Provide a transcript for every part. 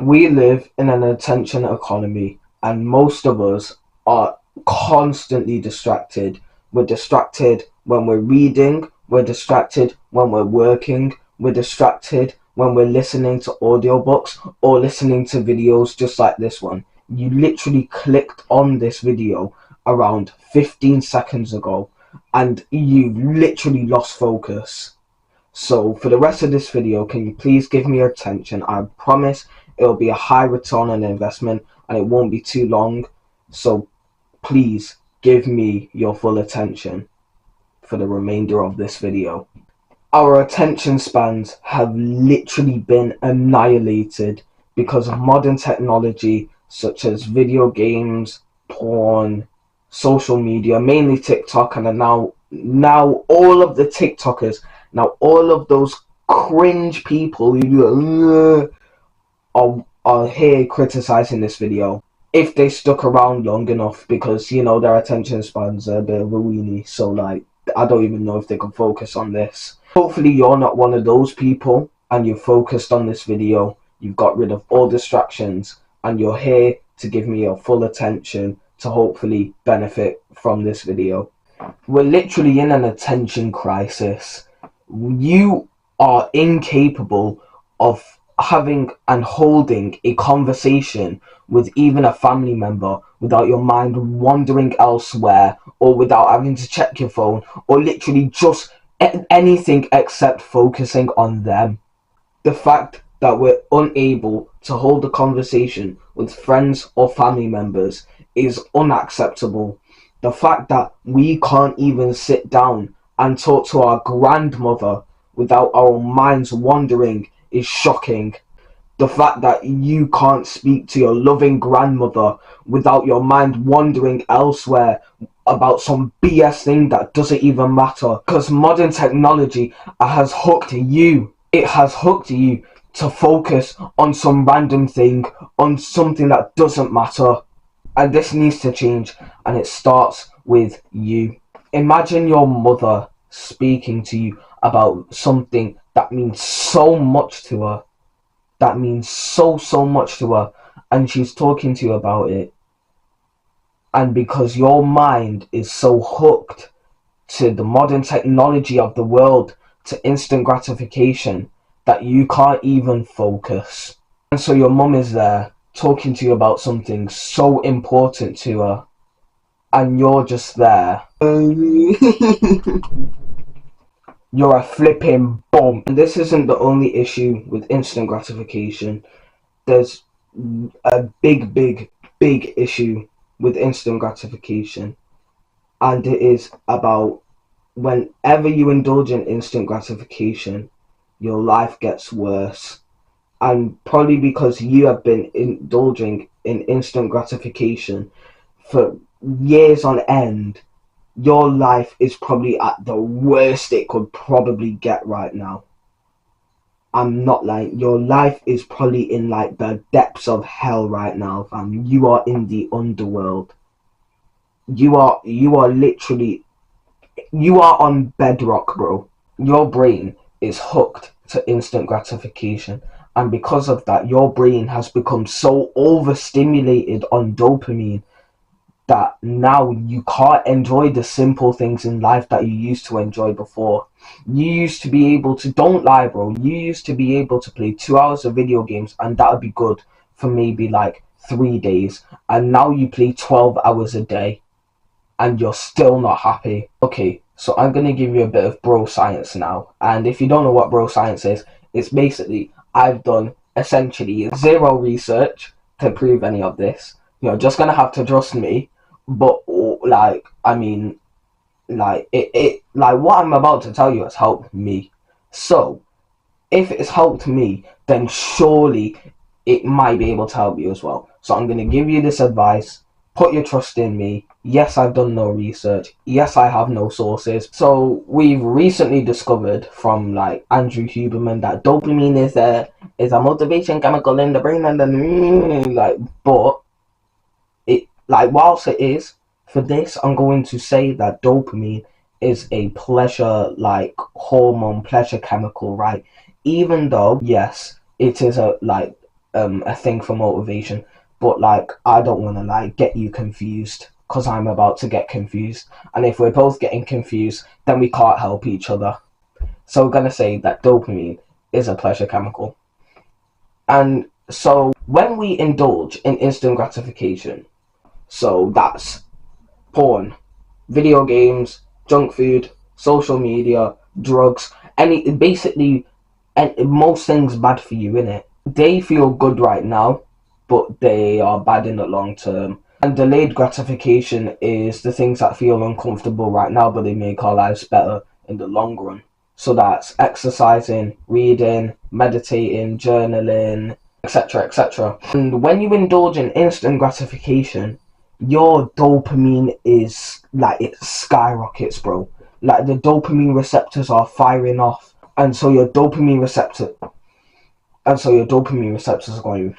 We live in an attention economy, and most of us are constantly distracted. We're distracted when we're reading, we're distracted when we're working, we're distracted when we're listening to audiobooks or listening to videos just like this one. You literally clicked on this video around 15 seconds ago and you've literally lost focus. So for the rest of this video, can you please give me your attention? I promise it'll be a high return on investment and it won't be too long. So please give me your full attention for the remainder of this video. Our attention spans have literally been annihilated because of modern technology such as video games, porn, social media, mainly TikTok, and now all of the TikTokers, now all of those cringe people who are here criticizing this video. If they stuck around long enough, because their attention spans are a bit of a weenie, so like I don't even know if they can focus on this. Hopefully you're not one of those people and you're focused on this video. You've got rid of all distractions and you're here to give me your full attention to hopefully benefit from this video. We're literally in an attention crisis. You are incapable of having and holding a conversation with even a family member without your mind wandering elsewhere, or without having to check your phone, or literally just anything except focusing on them. The fact that we're unable to hold a conversation with friends or family members is unacceptable. The fact that we can't even sit down and talk to our grandmother without our minds wandering is shocking. The fact that you can't speak to your loving grandmother without your mind wandering elsewhere about some BS thing that doesn't even matter. Because modern technology has hooked you. It has hooked you to focus on some random thing, on something that doesn't matter. And this needs to change, and it starts with you. Imagine your mother speaking to you about something that means so much to her, that means so much to her, and she's talking to you about it, and because your mind is so hooked to the modern technology of the world, to instant gratification, that you can't even focus. And so your mum is there talking to you about something so important to her, and you're just there. You're a flipping bum. And this isn't the only issue with instant gratification. There's a big issue with instant gratification. And it is about whenever you indulge in instant gratification, your life gets worse. And probably because you have been indulging in instant gratification for years on end, your life is probably at the worst it could probably get right now. I'm not lying. Your life is probably in like the depths of hell right now, fam. You are in the underworld. You are literally, you are on bedrock, bro. Your brain is hooked to instant gratification, and because of that, your brain has become so overstimulated on dopamine that now you can't enjoy the simple things in life that you used to enjoy before. You used to be able to, don't lie, bro, you used to be able to play 2 hours of video games and that would be good for maybe like 3 days, and now you play 12 hours a day and you're still not happy. Okay, so I'm gonna give you a bit of bro science now, and if you don't know what bro science is, it's basically I've done essentially zero research to prove any of this. You're just gonna have to trust me. But like, I mean, like like what I'm about to tell you has helped me. So if it's helped me, then surely it might be able to help you as well. So I'm gonna give you this advice. Put your trust in me. Yes, I've done no research. Yes, I have no sources. So we've recently discovered from like Andrew Huberman that dopamine is a motivation chemical in the brain, and then like, but it, like, whilst it is, for this I'm going to say that dopamine is a pleasure like hormone, pleasure chemical, right? Even though yes, it is a like a thing for motivation, but like I don't want to like get you confused because I'm about to get confused, and if we're both getting confused, then we can't help each other. So we're gonna say that dopamine is a pleasure chemical. And so when we indulge in instant gratification, so that's porn, video games, junk food, social media, drugs, any basically, and most things bad for you, innit? They feel good right now, but they are bad in the long term. And delayed gratification is the things that feel uncomfortable right now, but they make our lives better in the long run. So that's exercising, reading, meditating, journaling, etc., etc. And when you indulge in instant gratification, your dopamine is like, it skyrockets, bro. Like the dopamine receptors are firing off, and so your dopamine receptors are going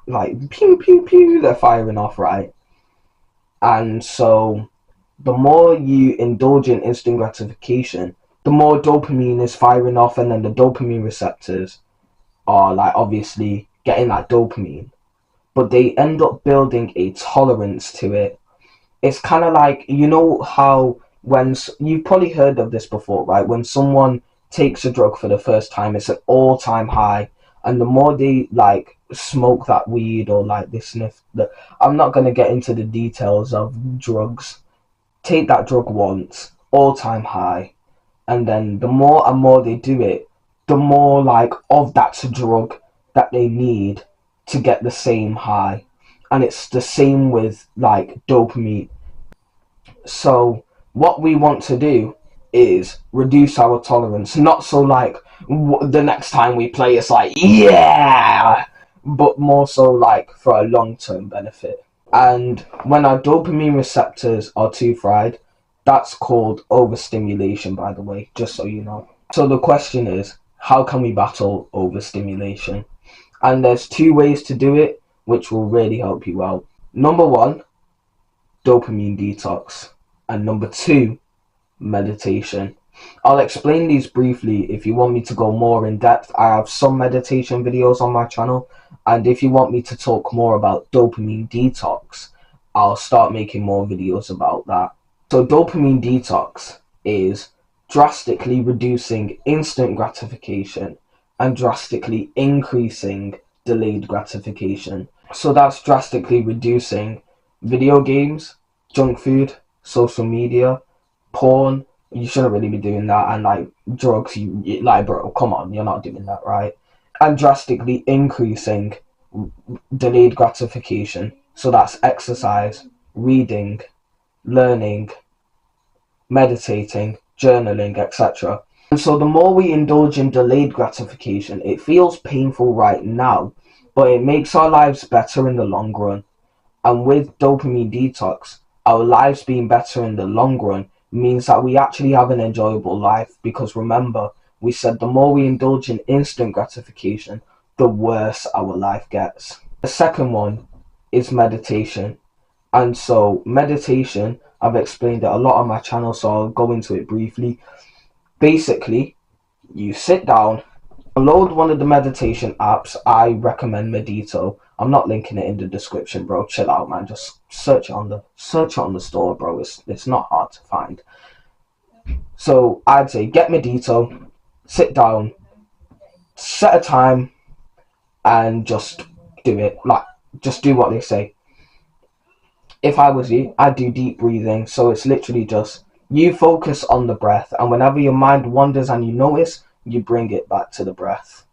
like pew pew pew. They're firing off, right? And so the more you indulge in instant gratification, the more dopamine is firing off, and then the dopamine receptors are like obviously getting that dopamine, but they end up building a tolerance to it. It's kind of like, you know how when you've probably heard of this before, right? When someone takes a drug for the first time, it's an all-time high, and the more they like smoke that weed or like they sniff the, I'm not going to get into the details of drugs. Take that drug once, all-time high, and then the more and more they do it, the more like of that drug that they need to get the same high. And it's the same with like dopamine. So what we want to do is reduce our tolerance, not so like the next time we play it's like yeah, but more so like for a long-term benefit. And when our dopamine receptors are too fried, that's called overstimulation, by the way, just so you know. So the question is, how can we battle overstimulation? And there's two ways to do it, which will really help you out. Number one, dopamine detox. And number two, meditation. I'll explain these briefly. If you want me to go more in depth, I have some meditation videos on my channel. And if you want me to talk more about dopamine detox, I'll start making more videos about that. So dopamine detox is drastically reducing instant gratification and drastically increasing delayed gratification. So that's drastically reducing video games, junk food, social media, porn. You shouldn't really be doing that. And like drugs, you like, bro, come on, you're not doing that, right? And drastically increasing delayed gratification. So that's exercise, reading, learning, meditating, journaling, etc. And so the more we indulge in delayed gratification, it feels painful right now, but it makes our lives better in the long run. And with dopamine detox, our lives being better in the long run means that we actually have an enjoyable life, because remember, we said the more we indulge in instant gratification, the worse our life gets. The second one is meditation. And so meditation, I've explained it a lot on my channel, so I'll go into it briefly. Basically, you sit down, download one of the meditation apps. I recommend Medito. I'm not linking it in the description, bro. Chill out, man. Just search it on the store, bro. It's not hard to find. So I'd say get Medito, sit down, set a time, and just do it. Like, just do what they say. If I was you, I'd do deep breathing. So it's literally just you focus on the breath, and whenever your mind wanders and you notice, you bring it back to the breath.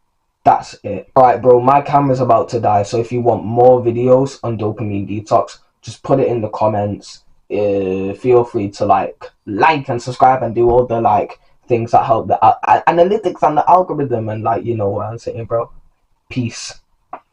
That's it. Alright, bro, my camera's about to die, so if you want more videos on dopamine detox, just put it in the comments. Feel free to like and subscribe and do all the like things that help the analytics and the algorithm, and like, you know what I'm saying, bro. Peace.